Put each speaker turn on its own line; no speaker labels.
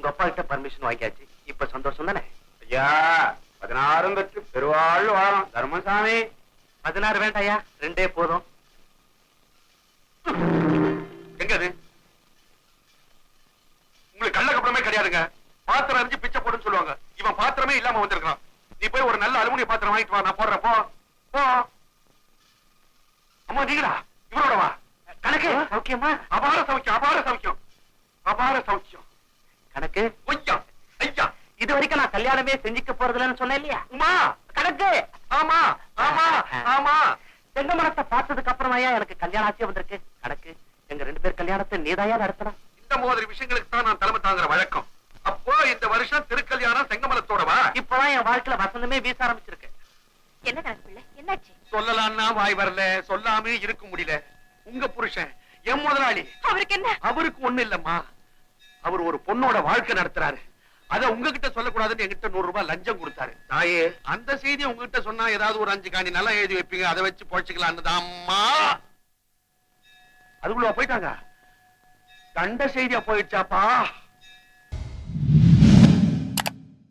உங்க அப்பா கிட்ட பர்மிஷன் வாங்கியாச்சு. இப்ப சந்தோஷம் தானே?
ஐயா 16 பெற்று பெருவாழ் வாழம் தர்மசாமி.
16 வேண்டாயா, 2 போதும்.
எங்க அது? உங்களுக்கு கள்ள கப்படமே கிடையாதுங்க. பாத்திரம் அறிஞ்சு பிச்சை போடுன்னு சொல்லுவாங்க. இவன் பாத்திரமே இல்லாம வந்திருக்கான். நீ போய் ஒரு நல்ல அலுமினிய பாத்திரம் வாங்கிட்டு வா, நான் போடுறேன். போ போ. அம்மா நீங்களா? இவரோட வா.
கணக்கு சௌக்கியமா?
அபார சௌக்கியம், அபார சௌக்கியம், அபார சௌக்கியம்.
கணக்கு
ஐயா ஐயா,
இது வரைக்கும் நான் கல்யாணமே செஞ்சுக்க போறதில்லன்னு சொன்னேன் இல்லையா?
உமா
கணக்கு
ஆமா ஆமா ஆமா.
செங்க மரத்தை பார்த்ததுக்கு அப்புறம் எனக்கு கல்யாணம் ஆச்சே வந்திருக்கு. கணக்கு எங்க 2 பேர் கல்யாணத்தை நீதாயா நடத்தணும்.
இந்த மாதிரி விஷயங்களுக்கு தான் நான் தலைமை தாங்குற வழக்கம். அப்போ இந்த வருஷம் திருக்கல்யாணம் செங்கமலத்தோட வா.
இப்பதான் என் வாழ்க்கையில வசந்தமே வீச ஆரம்பிச்சிருக்கு.
என்ன பிள்ளை, என்னாச்சு?
சொல்லலாம்னா வாய் வரல, சொல்லாமே இருக்க முடியல. உங்க புருஷன் என் முதலாளி.
அவருக்கு என்ன?
அவருக்கு ஒண்ணு இல்லம்மா, அவர் ஒரு பொண்ணோட வாழ்க்கை நடத்துறாரு. அத உங்ககிட்ட சொல்லக்கூடாதுன்னு என்கிட்ட 100 ரூபாய் லஞ்சம் கொடுத்தாரு. தாயே, அந்த செய்தியை உங்ககிட்ட சொன்னா ஏதாவது ஒரு 5 காணி நல்லா எழுதி வைப்பீங்க, அதை வச்சு பொழைச்சுக்கலான்னு அம்மா. அதுக்குள்ள போயிட்டாங்க. கண்ட செய்தியா போயிடுச்சாப்பா.